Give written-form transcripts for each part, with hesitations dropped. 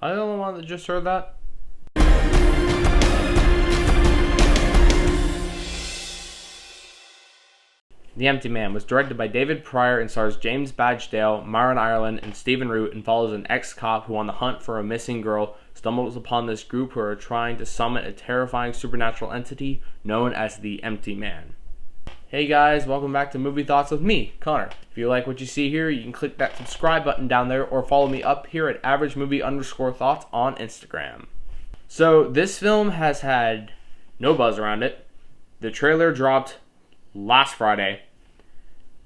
I the only one that just heard that? The Empty Man was directed by David Pryor and stars James Badge Dale, Myron Ireland, and Stephen Root, and follows an ex-cop who, on the hunt for a missing girl, stumbles upon this group who are trying to summon a terrifying supernatural entity known as the Empty Man. Hey guys, welcome back to Movie Thoughts with me, Connor. If you like what you see here, you can click that subscribe button down there or follow me up here at averagemovie_thoughts on Instagram. So this film has had no buzz around it. The trailer dropped last Friday.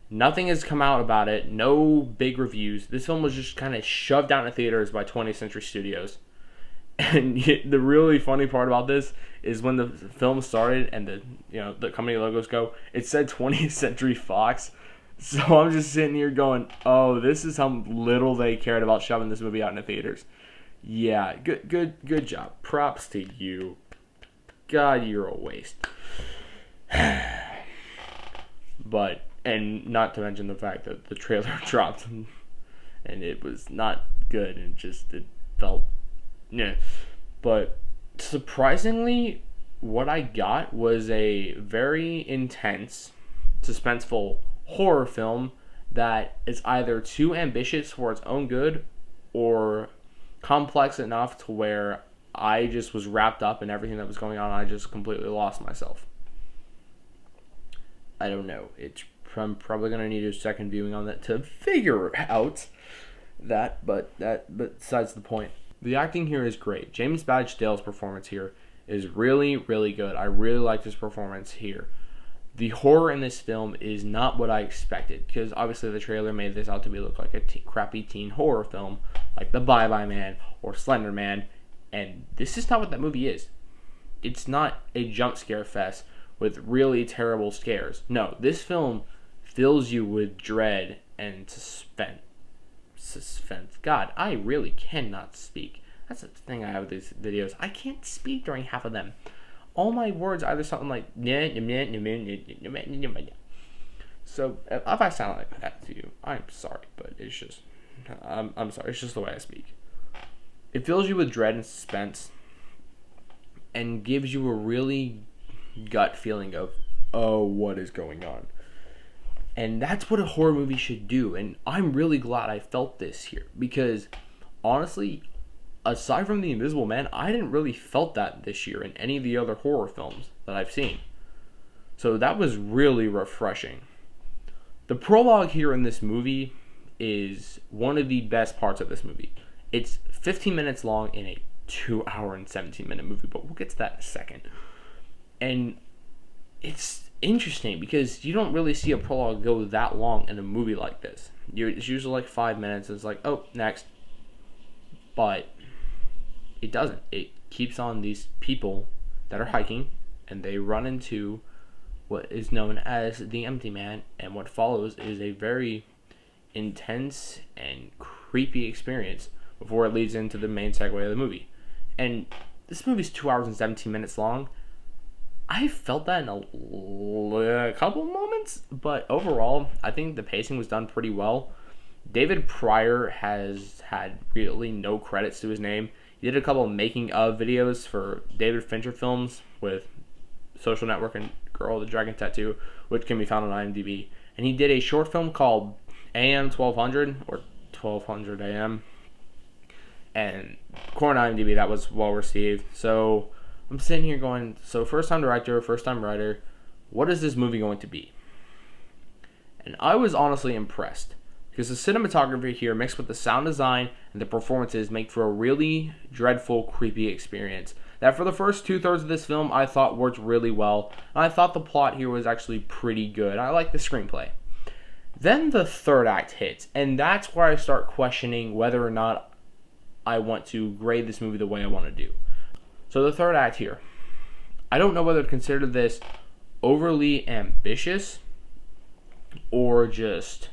Nothing has come out about it. No big reviews. This film was just kind of shoved out in theaters by 20th Century Studios. And the really funny part about this is when the film started and the company logos go, it said 20th Century Fox. So I'm just sitting here going, oh, this is how little they cared about shoving this movie out in the theaters. Yeah, good job. Props to you. God, you're a waste. But, and not to mention the fact that the trailer dropped and it was not good and it felt, yeah. But surprisingly, what I got was a very intense, suspenseful horror film that is either too ambitious for its own good or complex enough to where I just was wrapped up in everything that was going on. I just completely lost myself. I don't know. I'm probably going to need a second viewing on that to figure out that, but besides the point. The acting here is great. James Badge Dale's performance here is really, really good. I really liked his performance here. The horror in this film is not what I expected, because obviously the trailer made this out to be look like a crappy teen horror film, like The Bye-Bye Man or Slender Man, and this is not what that movie is. It's not a jump scare fest with really terrible scares. No, this film fills you with dread and suspense. God, I really cannot speak. That's the thing I have with these videos. I can't speak during half of them. All my words are either something like so if I sound like that to you, I'm sorry, but it's just I'm sorry. It's just the way I speak. It fills you with dread and suspense, and gives you a really gut feeling of, oh, what is going on? And that's what a horror movie should do. And I'm really glad I felt this here, because honestly, aside from The Invisible Man, I didn't really felt that this year in any of the other horror films that I've seen. So that was really refreshing. The prologue here in this movie is one of the best parts of this movie. It's 15 minutes long in a 2-hour and 17-minute movie, but we'll get to that in a second. And it's interesting because you don't really see a prologue go that long in a movie like this. It's usually like 5 minutes. It's like, oh, next. But it doesn't. It keeps on these people that are hiking, and they run into what is known as the Empty Man, and what follows is a very intense and creepy experience before it leads into the main segue of the movie. And this movie's 2 hours and 17 minutes long. I felt that in a couple moments, but overall, I think the pacing was done pretty well. David Pryor has had really no credits to his name. He did a couple of making of videos for David Fincher films with Social Network and Girl with the Dragon Tattoo, which can be found on IMDb. And he did a short film called AM 1200 or 1200 AM. And according to IMDb, that was well received. So I'm sitting here going, so first-time director, first-time writer, what is this movie going to be? And I was honestly impressed, because the cinematography here mixed with the sound design and the performances make for a really dreadful, creepy experience that for the first 2/3 of this film I thought worked really well. And I thought the plot here was actually pretty good. I liked the screenplay. Then the third act hits, and that's where I start questioning whether or not I want to grade this movie the way I want to do. So the third act here, I don't know whether to consider this overly ambitious or just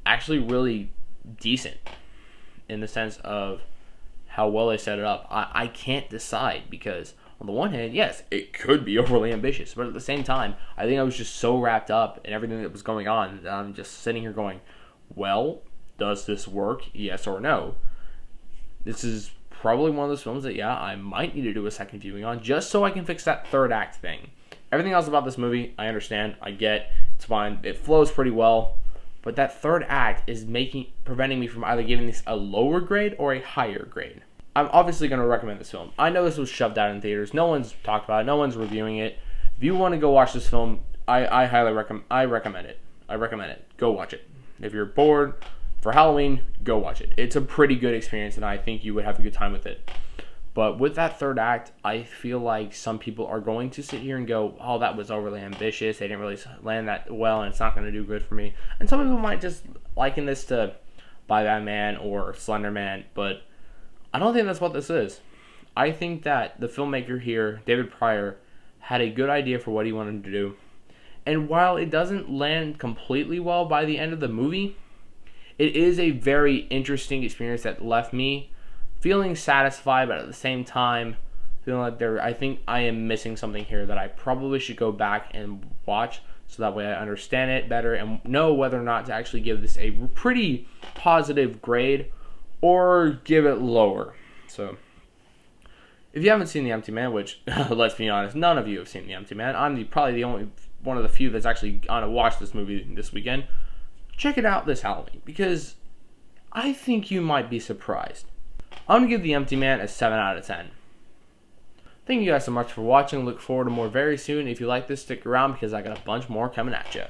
actually really decent in the sense of how well they set it up. I can't decide, because on the one hand, yes, it could be overly ambitious, but at the same time, I think I was just so wrapped up in everything that was going on that I'm just sitting here going, well, does this work? Yes or no? This is probably one of those films that, yeah, I might need to do a second viewing on just so I can fix that third act thing. Everything else about this movie, I understand, I get, it's fine, it flows pretty well, but that third act is preventing me from either giving this a lower grade or a higher grade. I'm obviously going to recommend this film. I know this was shoved out in theaters. No one's talked about it. No one's reviewing it. If you want to go watch this film, I highly recommend it. I recommend it. Go watch it. If you're bored for Halloween, go watch it. It's a pretty good experience, and I think you would have a good time with it. But with that third act, I feel like some people are going to sit here and go, oh, that was overly ambitious. They didn't really land that well, and it's not going to do good for me. And some people might just liken this to Batman or Slender Man, but I don't think that's what this is. I think that the filmmaker here, David Prior, had a good idea for what he wanted to do. And while it doesn't land completely well by the end of the movie, it is a very interesting experience that left me feeling satisfied, but at the same time, feeling like I think I am missing something here that I probably should go back and watch so that way I understand it better and know whether or not to actually give this a pretty positive grade or give it lower. So, if you haven't seen The Empty Man, which, let's be honest, none of you have seen The Empty Man. I'm probably the only one of the few that's actually gonna watch this movie this weekend. Check it out this Halloween, because I think you might be surprised. I'm going to give The Empty Man a 7 out of 10. Thank you guys so much for watching. Look forward to more very soon. If you like this, stick around because I got a bunch more coming at you.